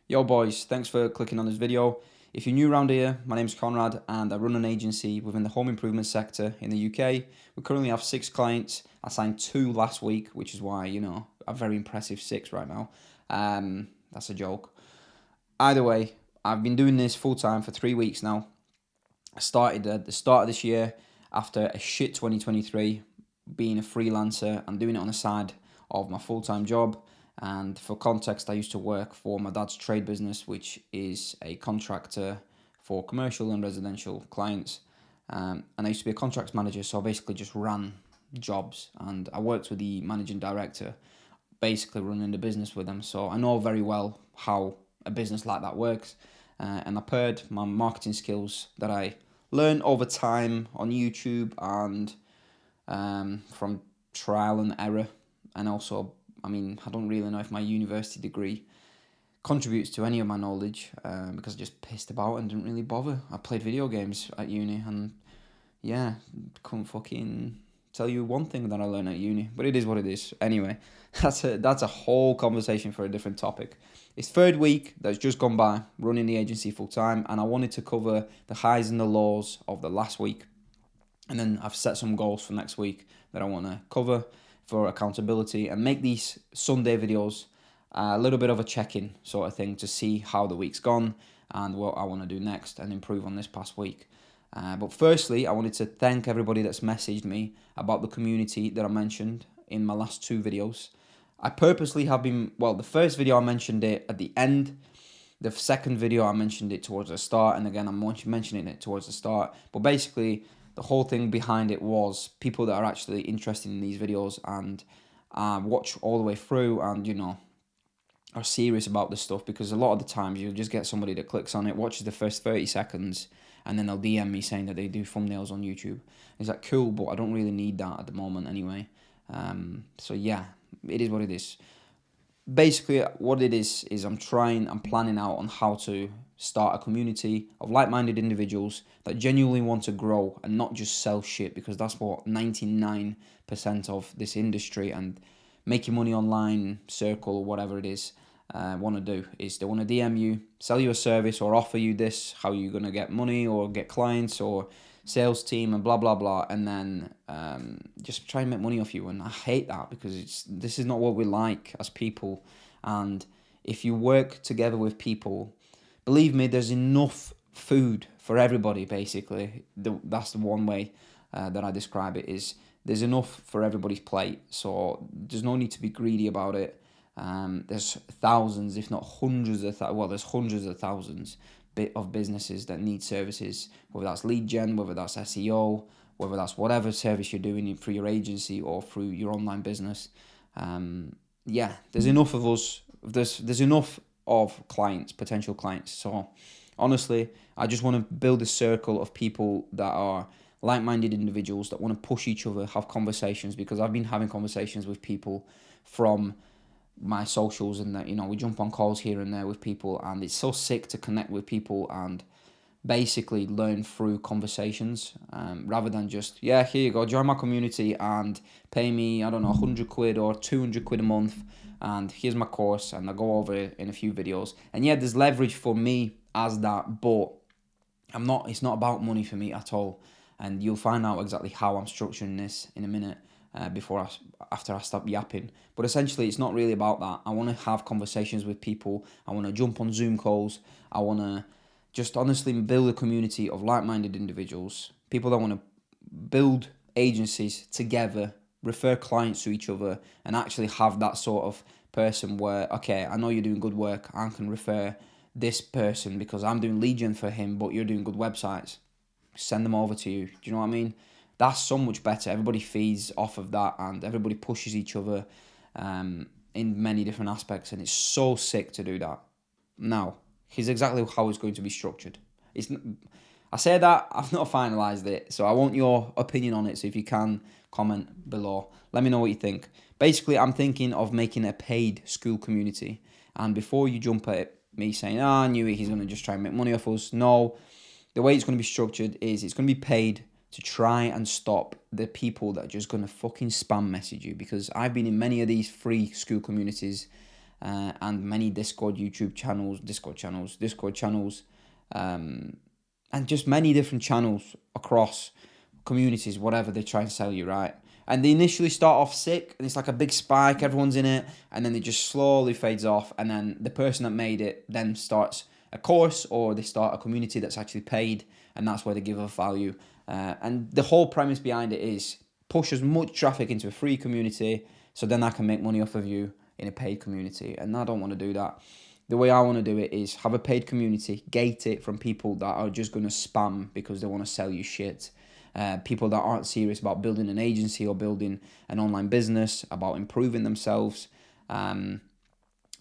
Yo boys, thanks for clicking on this video. If you're new around here, my name's Conrad and I run an agency within the home improvement sector in the UK. We currently have 6 clients. I signed 2 last week, which is why, a very impressive 6 right now. That's a joke. Either way, I've been doing this full time for 3 weeks now. I started at the start of this year after a shit 2023, being a freelancer and doing it on the side of my full-time job. And for context, I used to work for my dad's trade business, which is a contractor for commercial and residential clients. And I used to be a contracts manager, so I basically just ran jobs and I worked with the managing director, basically running the business with them. So I know very well how a business like that works. And I paired my marketing skills that I learned over time on YouTube and from trial and error. And also, I don't really know if my university degree contributes to any of my knowledge because I just pissed about and didn't really bother. I played video games at uni and yeah, couldn't fucking tell you one thing that I learned at uni, but it is what it is. Anyway, that's a whole conversation for a different topic. It's third week that's just gone by running the agency full time, and I wanted to cover the highs and the lows of the last week, and then I've set some goals for next week that I want to cover for accountability and make these Sunday videos a little bit of a check-in sort of thing to see how the week's gone and what I want to do next and improve on this past week. But firstly, I wanted to thank everybody that's messaged me about the community that I mentioned in my last 2 videos. I purposely have been, the first video I mentioned it at the end. The second video I mentioned it towards the start, and again I'm mentioning it towards the start. But basically, the whole thing behind it was people that are actually interested in these videos and watch all the way through and, are serious about this stuff, because a lot of the times you'll just get somebody that clicks on it, watches the first 30 seconds, and then they'll DM me saying that they do thumbnails on YouTube. Is that cool? But I don't really need that at the moment anyway. So yeah, it is what it is. Basically, what it is I'm planning out on how to start a community of like-minded individuals that genuinely want to grow and not just sell shit, because that's what 99% of this industry and making money online circle or whatever it is want to do is they want to DM you, sell you a service or offer you this, how you're going to get money or get clients or sales team and blah blah blah, and then just try and make money off you. And I hate that, because this is not what we like as people. And if you work together with people, believe me, there's enough food for everybody. Basically, that's the one way that I describe it, is there's enough for everybody's plate, so there's no need to be greedy about it. There's thousands, if not hundreds there's hundreds of thousands of businesses that need services, whether that's lead gen, whether that's SEO, whether that's whatever service you're doing through your agency or through your online business. There's enough of us. There's enough of clients, potential clients. So honestly, I just want to build a circle of people that are like-minded individuals that want to push each other, have conversations, because I've been having conversations with people from my socials, and that we jump on calls here and there with people, and it's so sick to connect with people and basically learn through conversations, rather than just, yeah, here you go, join my community and pay me, I don't know, 100 quid or 200 quid a month, and here's my course, and I go over it in a few videos. And yeah, there's leverage for me as that, but it's not about money for me at all. And you'll find out exactly how I'm structuring this in a minute, after I stop yapping. But essentially, it's not really about that. I want to have conversations with people. I want to jump on Zoom calls. I want to just honestly build a community of like-minded individuals, people that want to build agencies together, refer clients to each other, and actually have that sort of person where, okay, I know you're doing good work, I can refer this person because I'm doing lead gen for him, but you're doing good websites. Send them over to you. Do you know what I mean? That's so much better. Everybody feeds off of that, and everybody pushes each other in many different aspects, and it's so sick to do that. Now, here's exactly how it's going to be structured. I say that, I've not finalised it, so I want your opinion on it. So if you can, comment below. Let me know what you think. Basically, I'm thinking of making a paid school community. And before you jump at me saying, I knew it, he's going to just try and make money off us. No, the way it's going to be structured is it's going to be paid to try and stop the people that are just going to fucking spam message you. Because I've been in many of these free school communities, and many Discord channels, and just many different channels across communities, whatever they try and sell you, right? And they initially start off sick, and it's like a big spike, everyone's in it, and then it just slowly fades off, and then the person that made it then starts a course, or they start a community that's actually paid, and that's where they give off value. And the whole premise behind it is push as much traffic into a free community, so then I can make money off of you in a paid community, and I don't want to do that. The way I want to do it is have a paid community, gate it from people that are just going to spam because they want to sell you shit. People that aren't serious about building an agency or building an online business, about improving themselves. And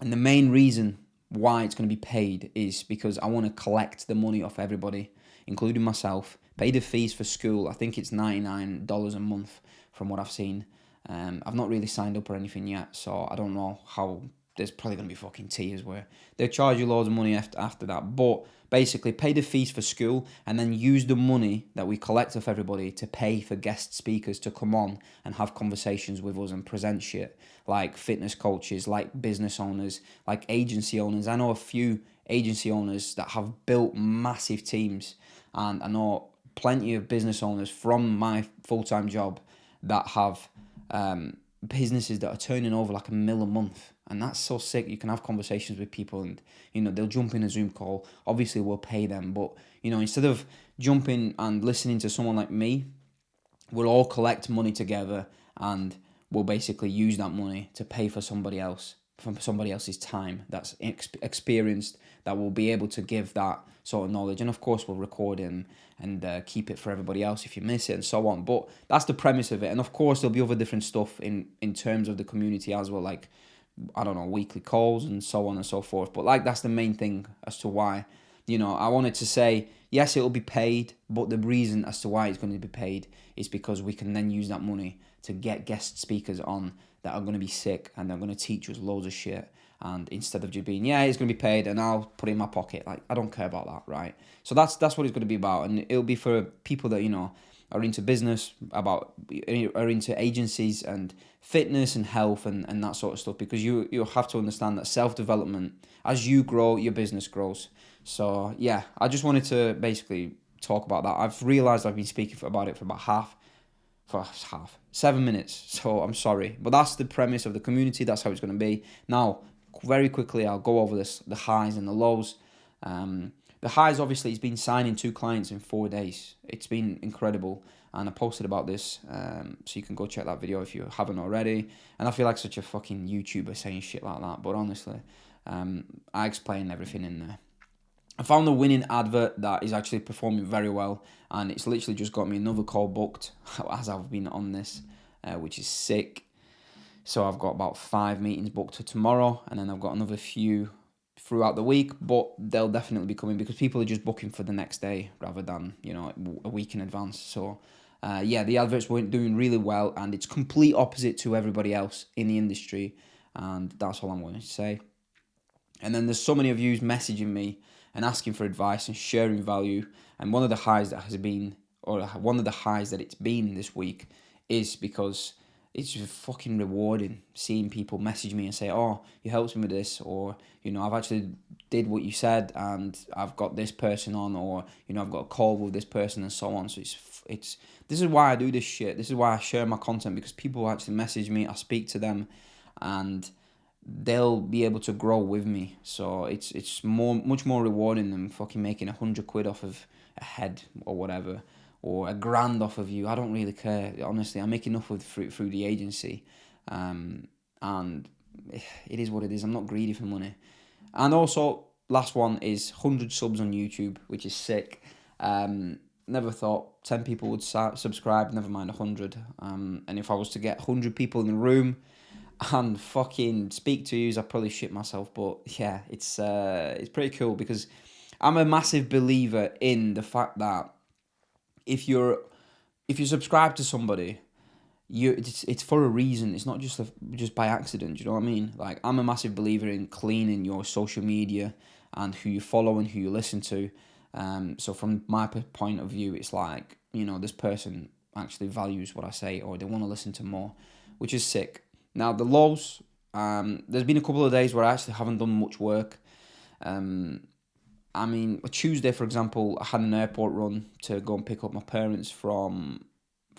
the main reason why it's going to be paid is because I want to collect the money off everybody, including myself, pay the fees for school. I think it's $99 a month from what I've seen. I've not really signed up or anything yet, so I don't know how. There's probably going to be fucking tiers where they'll charge you loads of money after that. But basically, pay the fees for school and then use the money that we collect off everybody to pay for guest speakers to come on and have conversations with us and present shit, like fitness coaches, like business owners, like agency owners. I know a few agency owners that have built massive teams, and I know plenty of business owners from my full-time job that have businesses that are turning over like $1 million a month. And that's so sick. You can have conversations with people, and they'll jump in a Zoom call. Obviously we'll pay them, but instead of jumping and listening to someone like me, we'll all collect money together, and we'll basically use that money to pay for somebody else, from somebody else's time that's experienced, that will be able to give that sort of knowledge. And of course we'll record it and keep it for everybody else if you miss it, and so on. But that's the premise of it. And of course there'll be other different stuff in terms of the community as well, like, I don't know, weekly calls and so on and so forth. But like, that's the main thing as to why, I wanted to say, yes, it'll be paid, but the reason as to why it's going to be paid is because we can then use that money to get guest speakers on that are going to be sick, and they're going to teach us loads of shit. And instead of just being, yeah, it's going to be paid and I'll put it in my pocket, like, I don't care about that, right? So that's what it's going to be about. And it'll be for people that, are into business, are into agencies and fitness and health and that sort of stuff, because you have to understand that self-development, as you grow, your business grows. So yeah, I just wanted to basically talk about that. I've realized I've been speaking about it for about 7 minutes, so I'm sorry, but that's the premise of the community. That's how it's going to be. Now, very quickly, I'll go over the highs and the lows. The highs, obviously, it's been signing 2 clients in 4 days. It's been incredible, and I posted about this, so you can go check that video if you haven't already. And I feel like such a fucking YouTuber saying shit like that, but honestly, I explain everything in there. I found the winning advert that is actually performing very well, and it's literally just got me another call booked as I've been on this, which is sick. So I've got about 5 meetings booked for tomorrow, and then I've got another few throughout the week, but they'll definitely be coming because people are just booking for the next day rather than, a week in advance. So the adverts weren't doing really well, and it's complete opposite to everybody else in the industry, and that's all I'm going to say. And then there's so many of you messaging me and asking for advice and sharing value. And one of the highs that it's been this week is because it's just fucking rewarding seeing people message me and say, oh, you helped me with this, or, I've actually did what you said and I've got this person on, or, I've got a call with this person, and so on. So this is why I do this shit. This is why I share my content, because people actually message me, I speak to them, and they'll be able to grow with me. So it's much more rewarding than fucking making 100 quid off of a head or whatever, or $1,000 off of you. I don't really care, honestly. I make enough through the agency, and it is what it is. I'm not greedy for money. And also, last one is 100 subs on YouTube, which is sick. Never thought 10 people would subscribe, never mind 100. And if I was to get 100 people in the room and fucking speak to you, I probably shit myself. But yeah, it's pretty cool, because I'm a massive believer in the fact that if you subscribe to somebody, it's for a reason. It's not just by accident. You know what I mean? Like, I'm a massive believer in cleaning your social media and who you follow and who you listen to. So from my point of view, it's like, this person actually values what I say, or they want to listen to more, which is sick. Now, the lows, There's been a couple of days where I actually haven't done much work. I mean, a Tuesday, for example, I had an airport run to go and pick up my parents from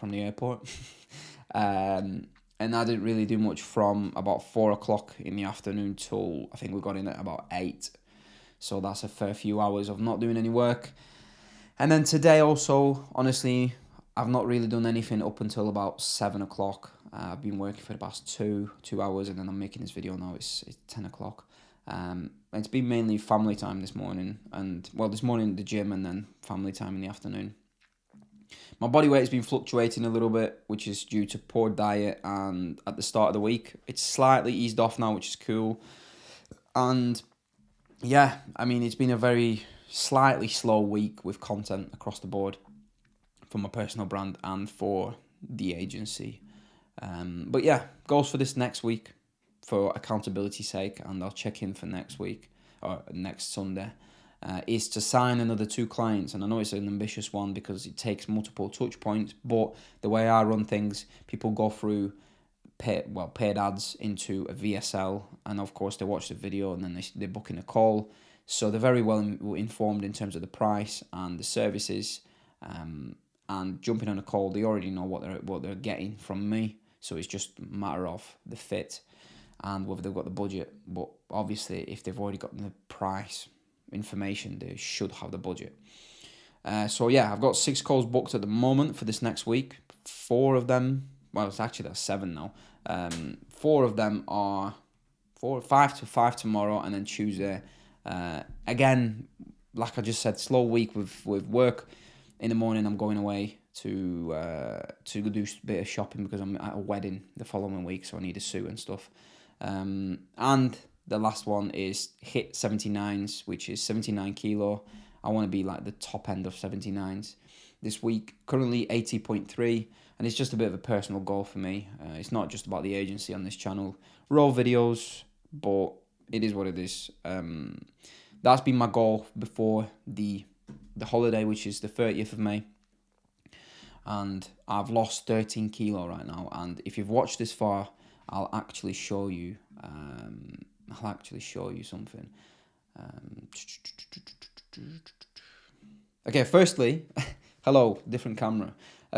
the airport. And I didn't really do much from about 4 o'clock in the afternoon till I think we got in at about 8. So that's a fair few hours of not doing any work. And then today also, honestly, I've not really done anything up until about 7 o'clock. I've been working for the past two hours, and then I'm making this video now. It's 10 o'clock. It's been mainly family time this morning, and well, this morning the gym, and then family time in the afternoon. My body weight has been fluctuating a little bit, which is due to poor diet, and at the start of the week, it's slightly eased off now, which is cool. And yeah, I mean, it's been a very slightly slow week with content across the board for my personal brand and for the agency. But yeah, goals for this next week for accountability's sake, and I'll check in for next week or next Sunday, is to sign another 2 clients. And I know it's an ambitious one because it takes multiple touch points, but the way I run things, people go through paid ads into a VSL, and of course they watch the video and then they book in a call. So they're very well informed in terms of the price and the services, and jumping on a call, they already know what they're getting from me. So it's just a matter of the fit and whether they've got the budget. But obviously, if they've already got the price information, they should have the budget. So yeah, I've got 6 calls booked at the moment for this next week. 4 of them, well, it's actually that's 7 now. 4 of them are 5 tomorrow, and then Tuesday. Again, like I just said, slow week with work. In the morning, I'm going away to do a bit of shopping because I'm at a wedding the following week, so I need a suit and stuff. And the last one is hit 79s, which is 79 kilo. I want to be like the top end of 79s this week. Currently 80.3, and it's just a bit of a personal goal for me. It's not just about the agency on this channel. Raw videos, but it is what it is. That's been my goal before the holiday, which is the 30th of May. And I've lost 13 kilo right now. And if you've watched this far, I'll actually show you. Something. Okay, firstly, hello, different camera.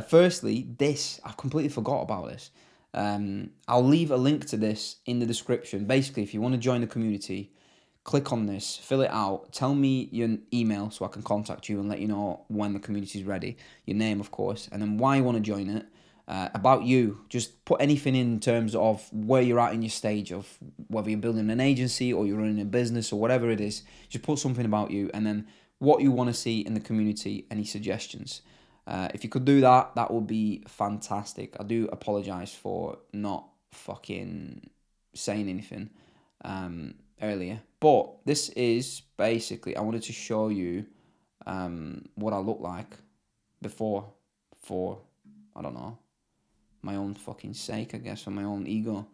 Firstly, I completely forgot about this. I'll leave a link to this in the description. Basically, if you want to join the community, click on this, fill it out, tell me your email so I can contact you and let you know when the community is ready, your name, of course, and then why you want to join it, about you. Just put anything in terms of where you're at in your stage of whether you're building an agency or you're running a business or whatever it is. Just put something about you, and then what you want to see in the community, any suggestions. If you could do that, that would be fantastic. I do apologise for not fucking saying anything earlier. But this is basically, I wanted to show you what I look like before, for, I don't know, my own fucking sake, I guess, for my own ego.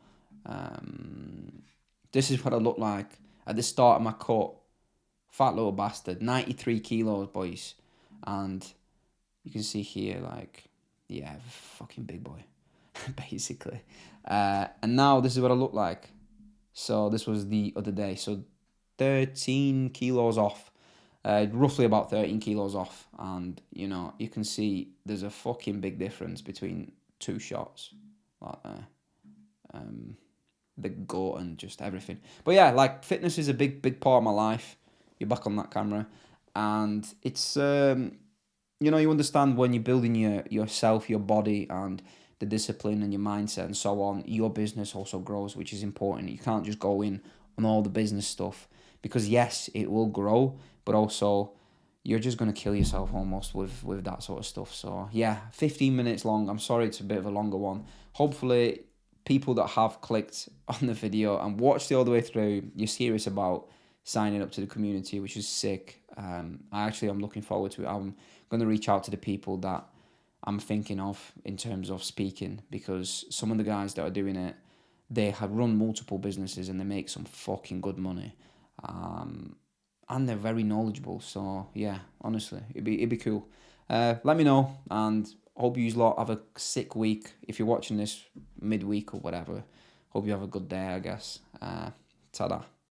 This is what I look like at the start of my cut. Fat little bastard, 93 kilos, boys. And you can see here, like, yeah, fucking big boy, basically. And now this is what I look like. So this was the other day. So 13 kilos off, roughly about 13 kilos off. And, you know, you can see there's a fucking big difference between 2 shots. Like, the gut and just everything. But yeah, like, fitness is a big part of my life. You're back on that camera. And it's, you know, you understand when you're building yourself, your body, and the discipline and your mindset and so on, your business also grows, which is important. You can't just go in on all the business stuff because, yes, it will grow, but also you're just going to kill yourself almost with that sort of stuff. So, yeah, 15 minutes long. I'm sorry it's a bit of a longer one. Hopefully, people that have clicked on the video and watched it all the way through, you're serious about signing up to the community, which is sick. I'm looking forward to it. I'm going to reach out to the people that I'm thinking of in terms of speaking, because some of the guys that are doing it, they have run multiple businesses and they make some fucking good money, and they're very knowledgeable. So yeah, honestly, it'd be cool. Let me know, and hope you lot have a sick week. If you're watching this midweek or whatever, hope you have a good day, I guess. Ta-da.